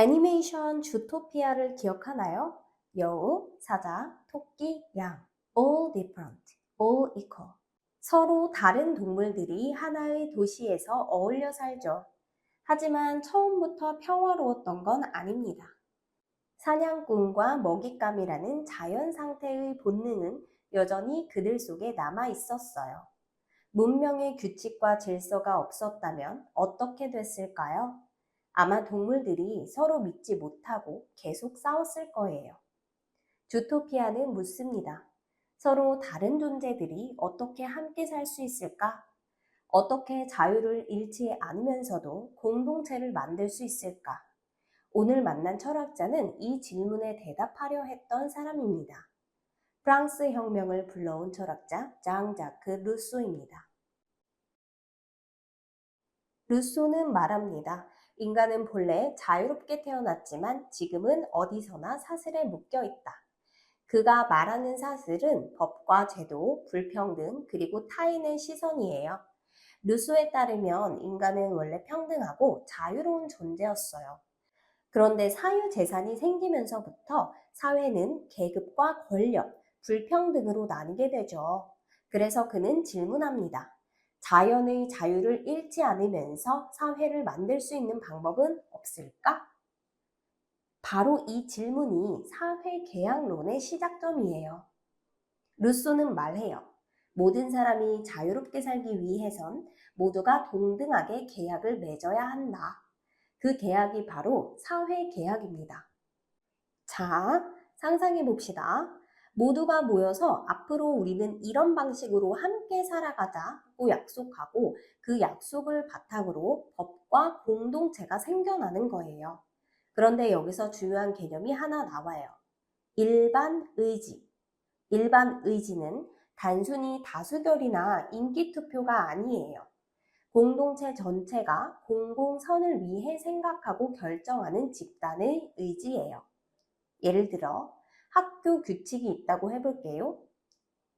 애니메이션 주토피아를 기억하나요? 여우, 사자, 토끼, 양. All different, all equal. 서로 다른 동물들이 하나의 도시에서 어울려 살죠. 하지만 처음부터 평화로웠던 건 아닙니다. 사냥꾼과 먹잇감이라는 자연 상태의 본능은 여전히 그들 속에 남아 있었어요. 문명의 규칙과 질서가 없었다면 어떻게 됐을까요? 아마 동물들이 서로 믿지 못하고 계속 싸웠을 거예요. 주토피아는 묻습니다. 서로 다른 존재들이 어떻게 함께 살 수 있을까? 어떻게 자유를 잃지 않으면서도 공동체를 만들 수 있을까? 오늘 만난 철학자는 이 질문에 대답하려 했던 사람입니다. 프랑스 혁명을 불러온 철학자 장 자크 루소입니다. 루소는 말합니다. 인간은 본래 자유롭게 태어났지만 지금은 어디서나 사슬에 묶여 있다. 그가 말하는 사슬은 법과 제도, 불평등, 그리고 타인의 시선이에요. 루소에 따르면 인간은 원래 평등하고 자유로운 존재였어요. 그런데 사유재산이 생기면서부터 사회는 계급과 권력, 불평등으로 나뉘게 되죠. 그래서 그는 질문합니다. 자연의 자유를 잃지 않으면서 사회를 만들 수 있는 방법은 없을까? 바로 이 질문이 사회계약론의 시작점이에요. 루소는 말해요. 모든 사람이 자유롭게 살기 위해선 모두가 동등하게 계약을 맺어야 한다. 그 계약이 바로 사회계약입니다. 자, 상상해 봅시다. 모두가 모여서 앞으로 우리는 이런 방식으로 함께 살아가자고 약속하고 그 약속을 바탕으로 법과 공동체가 생겨나는 거예요. 그런데 여기서 중요한 개념이 하나 나와요. 일반 의지. 일반 의지는 단순히 다수결이나 인기투표가 아니에요. 공동체 전체가 공공선을 위해 생각하고 결정하는 집단의 의지예요. 예를 들어 학교 규칙이 있다고 해볼게요.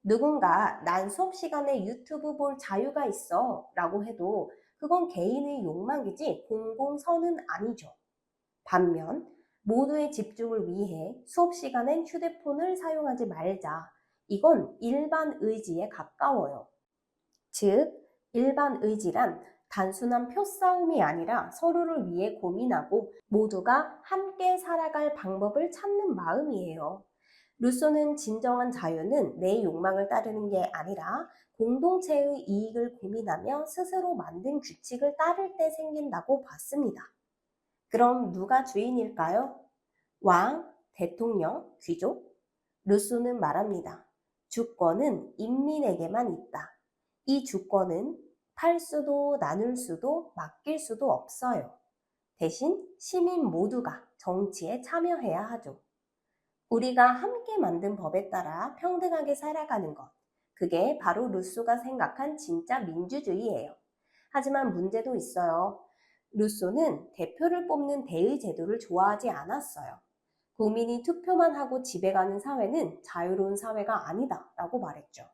누군가 난 수업 시간에 유튜브 볼 자유가 있어 라고 해도 그건 개인의 욕망이지 공공선은 아니죠. 반면 모두의 집중을 위해 수업 시간엔 휴대폰을 사용하지 말자. 이건 일반 의지에 가까워요. 즉, 일반 의지란 단순한 표싸움이 아니라 서로를 위해 고민하고 모두가 함께 살아갈 방법을 찾는 마음이에요. 루소는 진정한 자유는 내 욕망을 따르는 게 아니라 공동체의 이익을 고민하며 스스로 만든 규칙을 따를 때 생긴다고 봤습니다. 그럼 누가 주인일까요? 왕, 대통령, 귀족? 루소는 말합니다. 주권은 인민에게만 있다. 이 주권은 팔 수도 나눌 수도 맡길 수도 없어요. 대신 시민 모두가 정치에 참여해야 하죠. 우리가 함께 만든 법에 따라 평등하게 살아가는 것. 그게 바로 루소가 생각한 진짜 민주주의예요. 하지만 문제도 있어요. 루소는 대표를 뽑는 대의 제도를 좋아하지 않았어요. 국민이 투표만 하고 집에 가는 사회는 자유로운 사회가 아니다 라고 말했죠.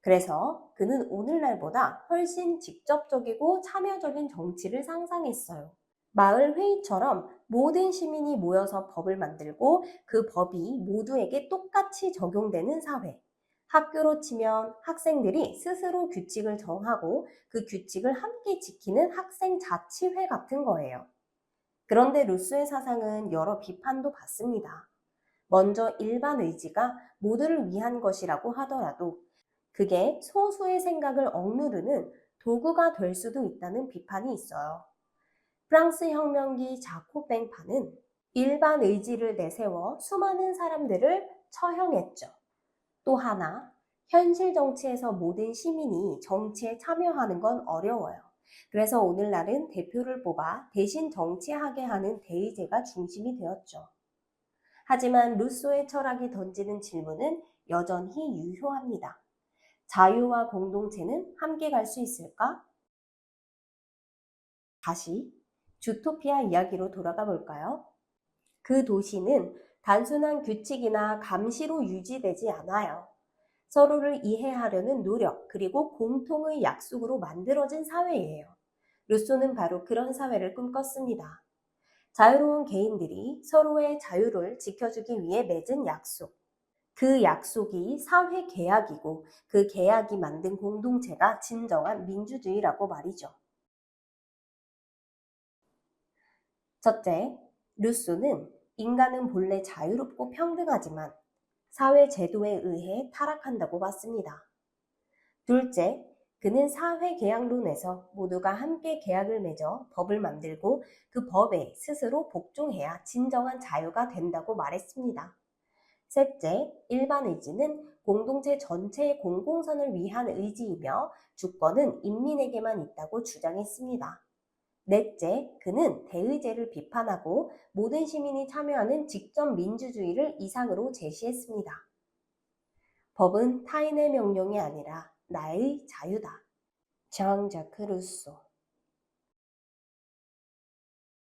그래서 그는 오늘날보다 훨씬 직접적이고 참여적인 정치를 상상했어요. 마을 회의처럼 모든 시민이 모여서 법을 만들고 그 법이 모두에게 똑같이 적용되는 사회. 학교로 치면 학생들이 스스로 규칙을 정하고 그 규칙을 함께 지키는 학생 자치회 같은 거예요. 그런데 루소의 사상은 여러 비판도 받습니다. 먼저 일반 의지가 모두를 위한 것이라고 하더라도 그게 소수의 생각을 억누르는 도구가 될 수도 있다는 비판이 있어요. 프랑스 혁명기 자코 뱅파는 일반 의지를 내세워 수많은 사람들을 처형했죠. 또 하나, 현실 정치에서 모든 시민이 정치에 참여하는 건 어려워요. 그래서 오늘날은 대표를 뽑아 대신 정치하게 하는 대의제가 중심이 되었죠. 하지만 루소의 철학이 던지는 질문은 여전히 유효합니다. 자유와 공동체는 함께 갈 수 있을까? 다시 주토피아 이야기로 돌아가 볼까요? 그 도시는 단순한 규칙이나 감시로 유지되지 않아요. 서로를 이해하려는 노력, 그리고 공통의 약속으로 만들어진 사회예요. 루소는 바로 그런 사회를 꿈꿨습니다. 자유로운 개인들이 서로의 자유를 지켜주기 위해 맺은 약속. 그 약속이 사회 계약이고 그 계약이 만든 공동체가 진정한 민주주의라고 말이죠. 첫째, 루소는 인간은 본래 자유롭고 평등하지만 사회 제도에 의해 타락한다고 봤습니다. 둘째, 그는 사회 계약론에서 모두가 함께 계약을 맺어 법을 만들고 그 법에 스스로 복종해야 진정한 자유가 된다고 말했습니다. 셋째, 일반 의지는 공동체 전체의 공공선을 위한 의지이며 주권은 인민에게만 있다고 주장했습니다. 넷째, 그는 대의제를 비판하고 모든 시민이 참여하는 직접 민주주의를 이상으로 제시했습니다. 법은 타인의 명령이 아니라 나의 자유다. 장 자크 루소